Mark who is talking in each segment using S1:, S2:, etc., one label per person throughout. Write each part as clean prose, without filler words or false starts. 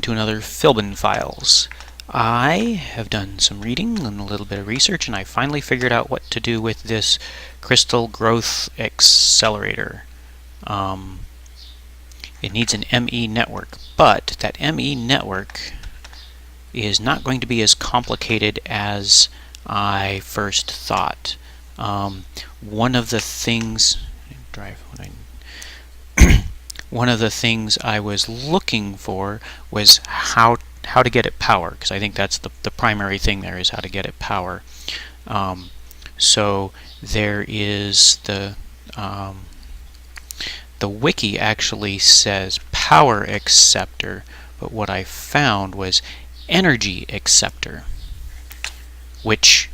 S1: to another Philbin Files. I have done some reading and a little bit of research, and I finally figured out what to do with this crystal growth accelerator. It needs an ME network, but that ME network is not going to be as complicated as I first thought. One of the things one of the things I was looking for was how to get it power, because I think that's the primary thing there, is how to get it power. So there is the wiki actually says power acceptor, but what I found was energy acceptor, which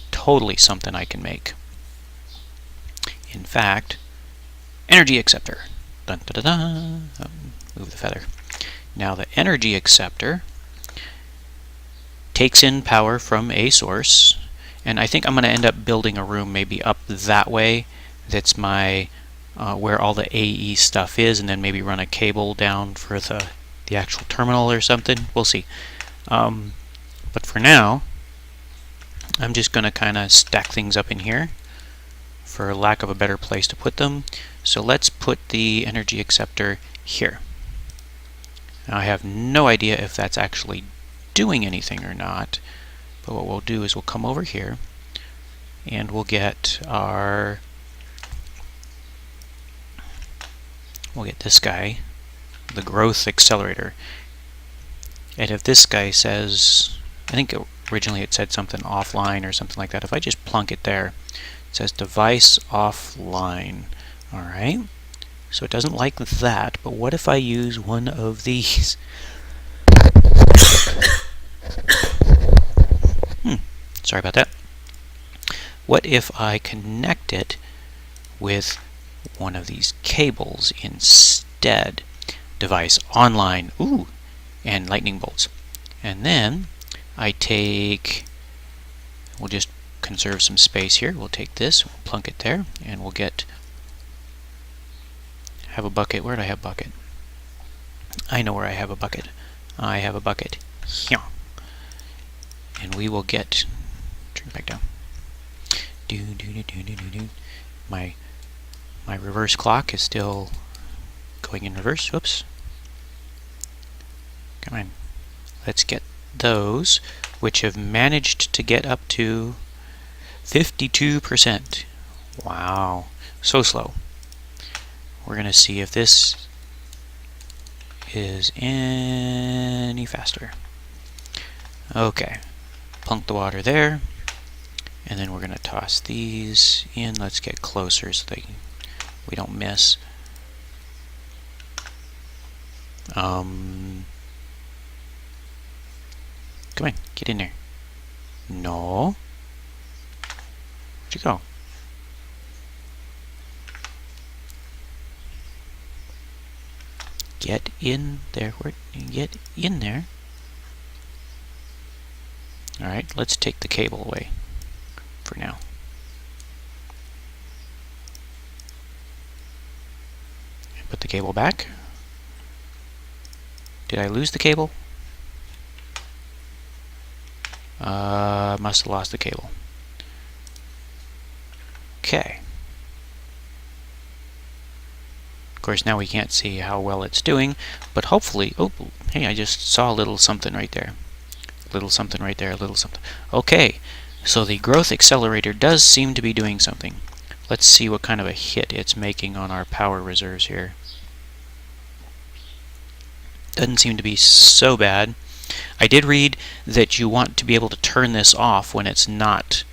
S1: totally something I can make. In fact, energy acceptor. Dun, dun, dun, dun. Oh, move the feather. Now the energy acceptor takes in power from a source, and I think I'm going to end up building a room maybe up that way. That's my where all the AE stuff is, and then maybe run a cable down for the actual terminal or something. We'll see. But for now, I'm just going to kind of stack things up in here, for lack of a better place to put them. So let's put the energy acceptor here. Now I have no idea if that's actually doing anything or not, but what we'll do is we'll come over here and we'll get this guy, the growth accelerator. And if this guy says, I think originally it said something offline or something like that, if I just plunk it there, it says device offline. Alright, so it doesn't like that, but what if I use one of these? Sorry about that. What if I connect it with one of these cables instead? Device online, ooh, and lightning bolts. And then I take, we'll just conserve some space here. We'll take this, we'll plunk it there, and we'll have a bucket. Where do I have bucket? I know where I have a bucket. I have a bucket here. And we will get, turn it back down. My reverse clock is still going in reverse. Whoops. Come on. Let's get those, which have managed to get up to 52%. Wow. So slow. We're going to see if this is any faster. Okay. Plunk the water there. And then we're going to toss these in. Let's get closer so that we don't miss. Come on, get in there. No. Where'd you go? Get in there. Get in there. Alright, let's take the cable away for now. Put the cable back. Did I lose the cable? Must have lost the cable. Okay. Of course, now we can't see how well it's doing, but hopefully, oh, hey, I just saw a little something right there. A little something right there, a little something. Okay, so the growth accelerator does seem to be doing something. Let's see what kind of a hit it's making on our power reserves here. Doesn't seem to be so bad. I did read that you want to be able to turn this off when it's not,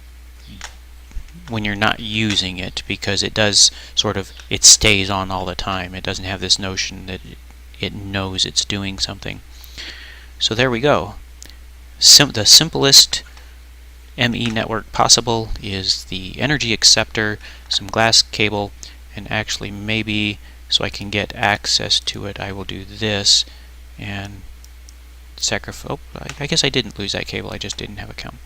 S1: when you're not using it, because it does sort of, it stays on all the time. It doesn't have this notion that it knows it's doing something. So there we go. The simplest ME network possible is the energy acceptor, some glass cable, and actually maybe so I can get access to it, I will do this and sacrifice. Oh, I guess I didn't lose that cable, I just didn't have a count.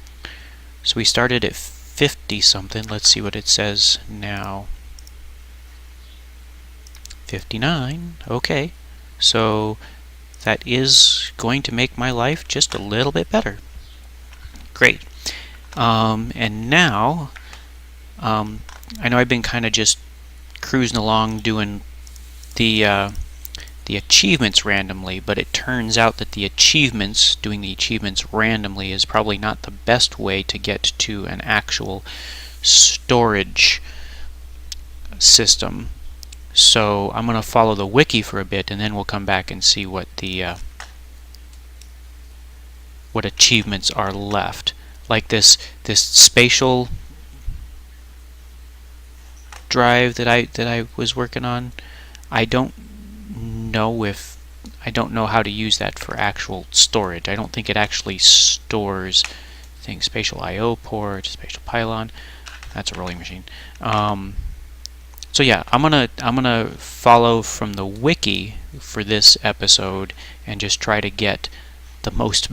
S1: So we started at 50 something. Let's see what it says now. 59. Okay, so that is going to make my life just a little bit better. Great. And now, I know I've been kind of just cruising along doing the achievements randomly, but it turns out that doing the achievements randomly is probably not the best way to get to an actual storage system. So I'm going to follow the wiki for a bit, and then we'll come back and see what what achievements are left. Like this spatial drive that I was working on. I don't know how to use that for actual storage. I don't think it actually stores things. Spatial I/O port, spatial pylon. That's a rolling machine. So yeah, I'm gonna follow from the wiki for this episode and just try to get the most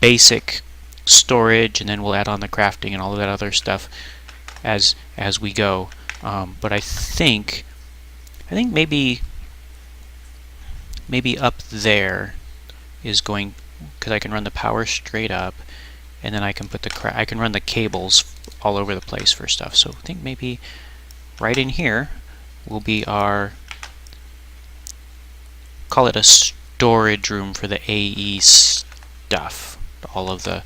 S1: basic storage, and then we'll add on the crafting and all of that other stuff as we go. But I think maybe up there is going, because I can run the power straight up, and then I can put I can run the cables all over the place for stuff. So I think maybe right in here will be our, call it a storage room for the AE stuff, all of the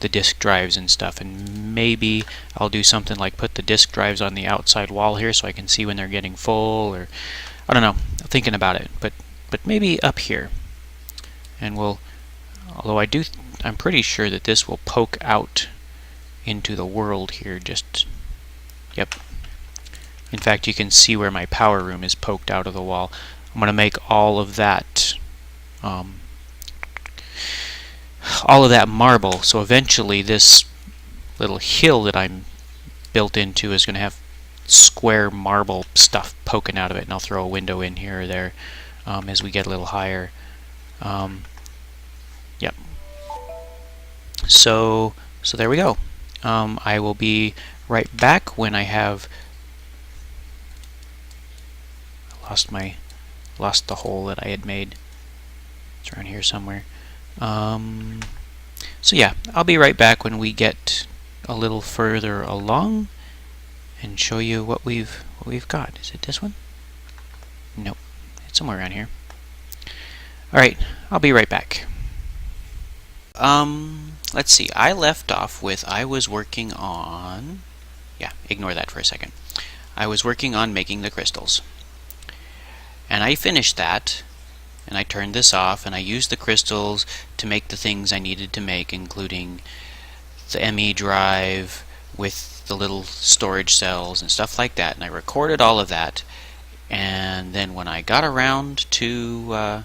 S1: disk drives and stuff. And maybe I'll do something like put the disk drives on the outside wall here so I can see when they're getting full, or I don't know, I'm thinking about it, but maybe up here. And although I'm pretty sure that this will poke out into the world here. Yep. In fact, you can see where my power room is poked out of the wall. I'm going to make all of that marble. So eventually this little hill that I'm built into is going to have square marble stuff poking out of it, and I'll throw a window in here or there as we get a little higher. Yep. So there we go. I will be right back when I have lost the hole that I had made. It's around here somewhere. So yeah, I'll be right back when we get a little further along and show you what we've got. Is it this one? Nope, it's somewhere around here. Alright, I'll be right back. Let's see, I left off with I was working on, yeah, ignore that for a second. I was working on making the crystals. And I finished that, and I turned this off, and I used the crystals to make the things I needed to make, including the ME drive with the little storage cells and stuff like that. And I recorded all of that, and then when I got around to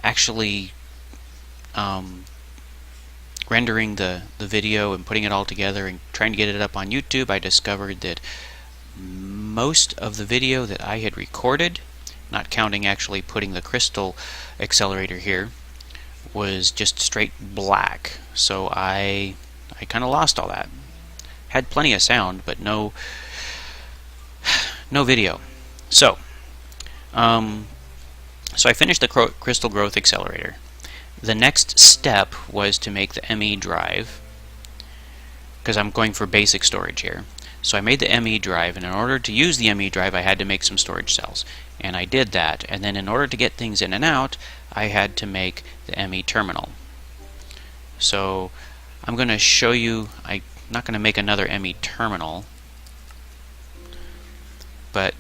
S1: actually rendering the video and putting it all together and trying to get it up on YouTube, I discovered that most of the video that I had recorded, not counting actually putting the crystal accelerator here, was just straight black. So I kind of lost all that. Had plenty of sound, but no video. So I finished the crystal growth accelerator. The next step was to make the ME drive, because I'm going for basic storage here. So I made the ME drive, and in order to use the ME drive I had to make some storage cells. And I did that, and then in order to get things in and out I had to make the ME terminal. So I'm going to show you, I'm not going to make another ME terminal, but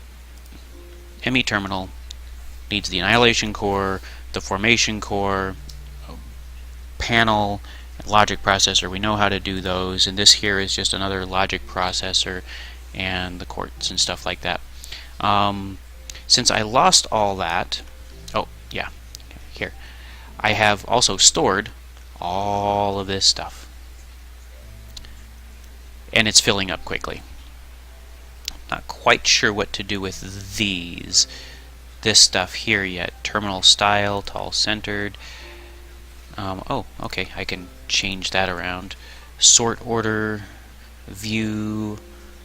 S1: ME terminal needs the annihilation core, the formation core, panel, logic processor. We know how to do those, and this here is just another logic processor and the quartz and stuff like that. Since I lost all that, oh yeah, here, I have also stored all of this stuff, and it's filling up quickly. Not quite sure what to do with this stuff here yet. Terminal style, tall centered. Oh, okay, I can change that around. Sort order, view.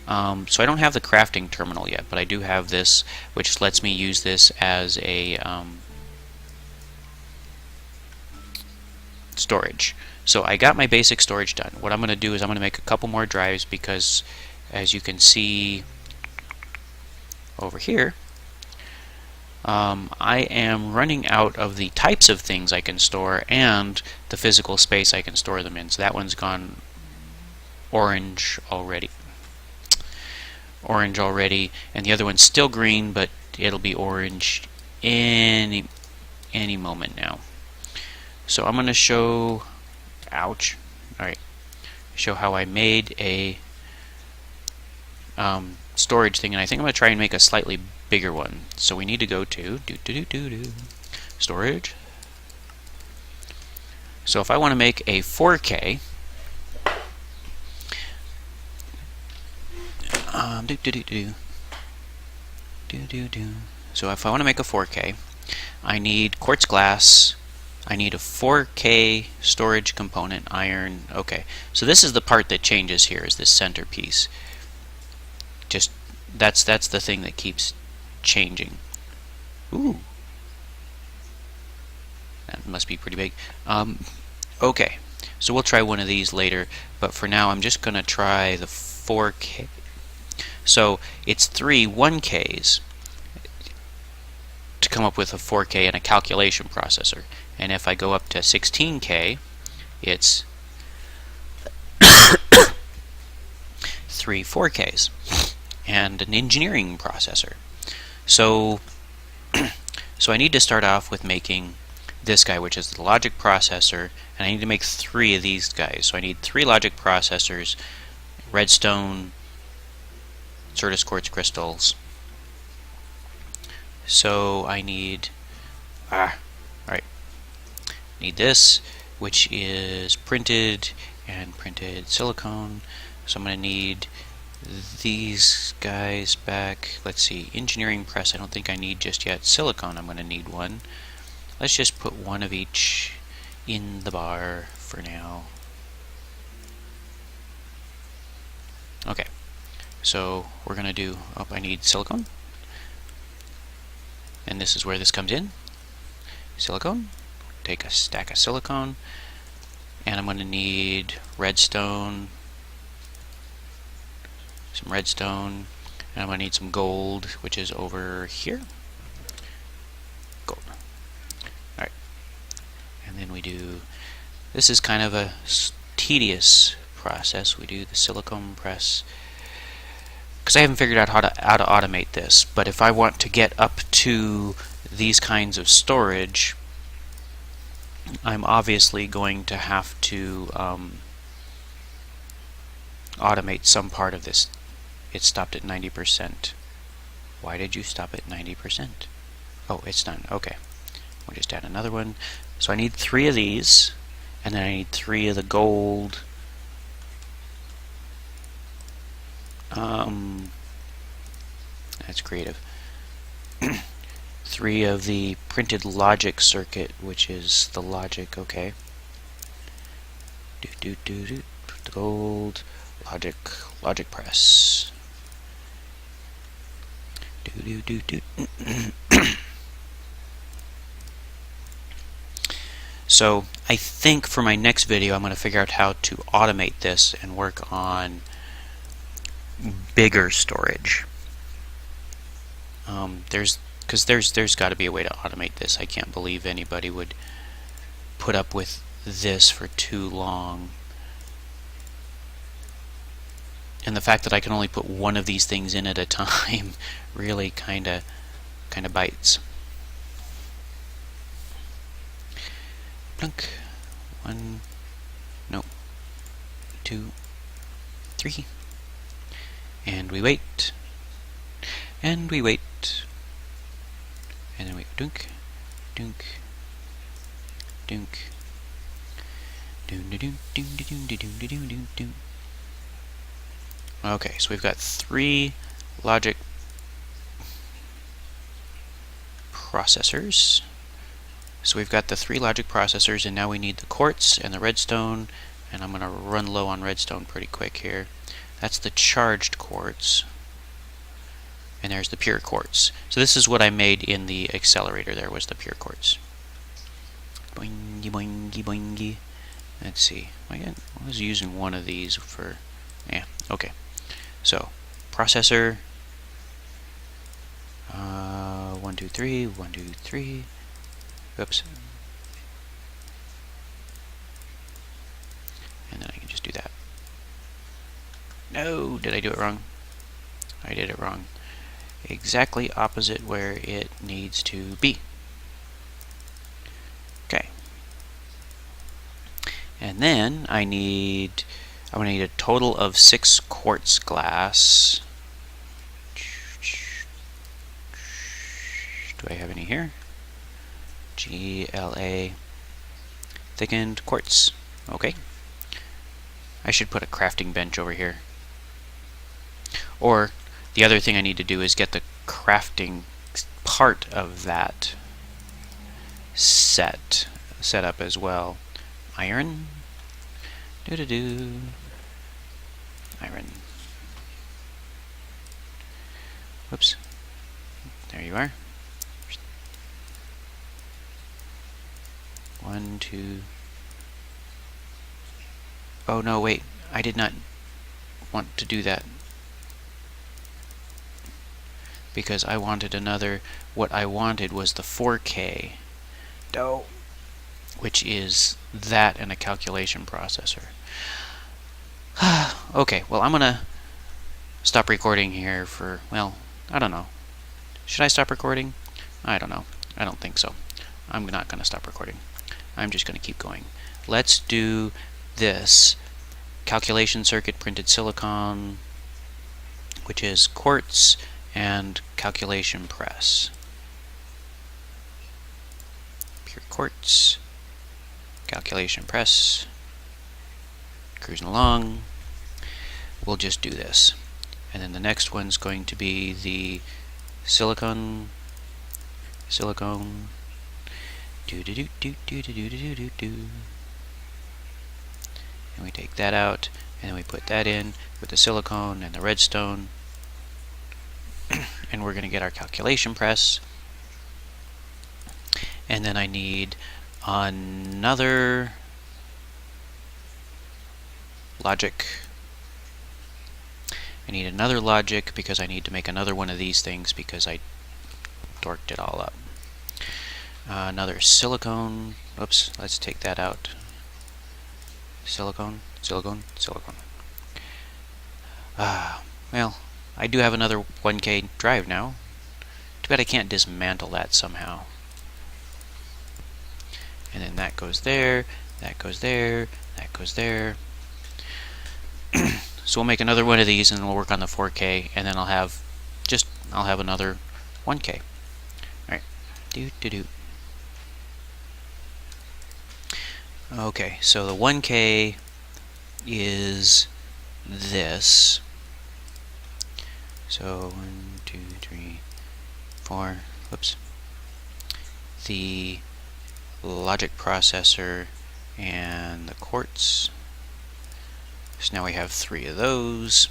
S1: So I don't have the crafting terminal yet, but I do have this, which lets me use this as a storage. So I got my basic storage done. What I'm going to do is I'm going to make a couple more drives because, as you can see over here, I am running out of the types of things I can store and the physical space I can store them in. So that one's gone orange already. And the other one's still green, but it'll be orange any moment now. So I'm going to show, ouch, alright, show how I made a storage thing, and I think I'm going to try and make a slightly bigger one. So we need to go to storage. So if I want to make a 4K, so if I want to make a 4K, I need quartz glass, I need a 4K storage component, iron. Okay, so this is the part that changes here, is this center piece. Just that's the thing that keeps changing. Ooh, that must be pretty big. Okay, so we'll try one of these later, but for now I'm just gonna try the 4K. So it's 3 1Ks to come up with a 4K and a calculation processor. And if I go up to 16K, it's 3 4Ks and an engineering processor. So so I need to start off with making this guy, which is the logic processor, and I need to make 3 of these guys. So I need 3 logic processors, redstone, Certus quartz crystals. So I need alright. Need this, which is printed silicone. So I'm going to need these guys back. Let's see, engineering press I don't think I need just yet. Silicone I'm going to need 1. Let's just put 1 of each in the bar for now. Okay, so we're going to do, I need silicone. And this is where this comes in. Silicone. Take a stack of silicone. And I'm going to need redstone. Some redstone. And I'm going to need some gold, which is over here. Gold. Alright. And then we do, this is kind of a tedious process. We do the silicone press, because I haven't figured out how to automate this. But if I want to get up to these kinds of storage, I'm obviously going to have to automate some part of this. It stopped at 90%. Why did you stop at 90%? Oh, it's done. Okay. We'll just add another one. So I need 3 of these, and then I need 3 of the gold. That's creative. 3 of the printed logic circuit, which is the logic, okay. The gold, logic press. So I think for my next video I'm going to figure out how to automate this and work on bigger storage. There's got to be a way to automate this. I can't believe anybody would put up with this for too long. And the fact that I can only put 1 of these things in at a time really kind of bites. Plunk. 1, no, 2, 3. And we wait. And we wait. And then we dunk, dunk, dunk, dunk. Okay, so we've got 3 logic processors. So we've got the 3 logic processors, and now we need the quartz and the redstone, and I'm going to run low on redstone pretty quick here. That's the charged quartz. And there's the pure quartz. So this is what I made in the accelerator. There was the pure quartz. Boingy, boingy, boingy. Let's see. I was using one of these for... Yeah, okay. So, processor. 1, 2, 3, 1, 2, 3. Oops. And then I can just do that. No! Did I do it wrong? I did it wrong. Exactly opposite where it needs to be. Okay. And then I'm going to need a total of 6 quartz glass. Do I have any here? GLA thickened quartz. Okay. I should put a crafting bench over here. Or the other thing I need to do is get the crafting part of that set up as well. Iron. Iron. Whoops. There you are. 1, 2. Oh no, wait. I did not want to do that. Because I wanted another... What I wanted was the 4K. Which is that and a calculation processor. Okay, well, I'm gonna stop recording here for... Well, I don't know. Should I stop recording? I don't know. I don't think so. I'm not gonna stop recording. I'm just gonna keep going. Let's do this. Calculation circuit printed silicon, which is quartz, and calculation press. Pure quartz, calculation press. Cruising along. We'll just do this. And then the next one's going to be the silicon. And we take that out, and then we put that in with the silicone and the redstone. And we're going to get our calculation press. And then I need another logic. I need another logic because I need to make another one of these things because I dorked it all up. Another silicone. Oops, let's take that out. Silicone. Well, I do have another 1K drive now. Too bad I can't dismantle that somehow. And then that goes there, that goes there, that goes there. So we'll make another one of these and we'll work on the 4K, and then I'll have another 1K. Alright. Okay, so the 1K is this. So 1, 2, 3, 4. Whoops. The logic processor and the quartz. So now we have 3 of those.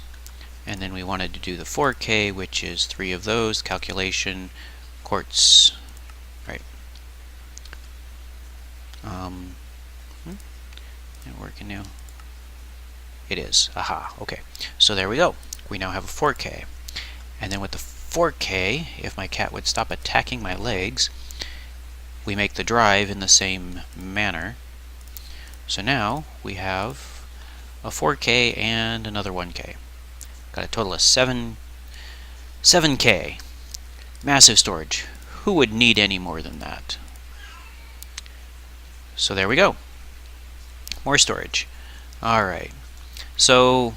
S1: And then we wanted to do the 4K, which is 3 of those. Calculation, quartz. Right. Is it working now? It is. Aha. Okay. So there we go. We now have a 4K. And then with the 4K, if my cat would stop attacking my legs, we make the drive in the same manner. So now we have a 4K and another 1K. Got a total of 7K. Massive storage. Who would need any more than that? So there we go. More storage. Alright. So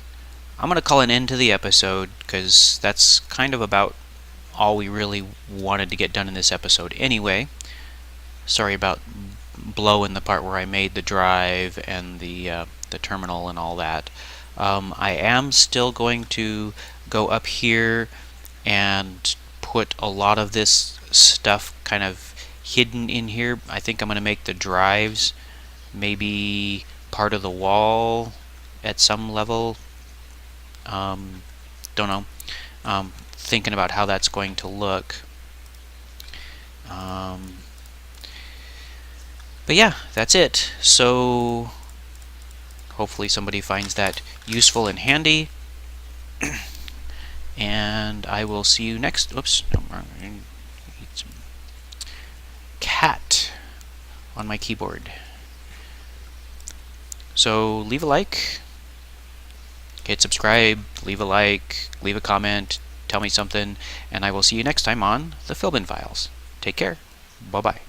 S1: I'm going to call an end to the episode because that's kind of about all we really wanted to get done in this episode anyway. Sorry about blowing the part where I made the drive and the terminal and all that. I am still going to go up here and put a lot of this stuff kind of hidden in here. I think I'm going to make the drives maybe part of the wall at some level. Don't know. Thinking about how that's going to look. But But yeah, that's it. So hopefully somebody finds that useful and handy. And I will see you next. Oops, no, wrong. Cat on my keyboard. So leave a like, hit subscribe, leave a like, leave a comment, tell me something, and I will see you next time on the Philbin Files. Take care. Bye-bye.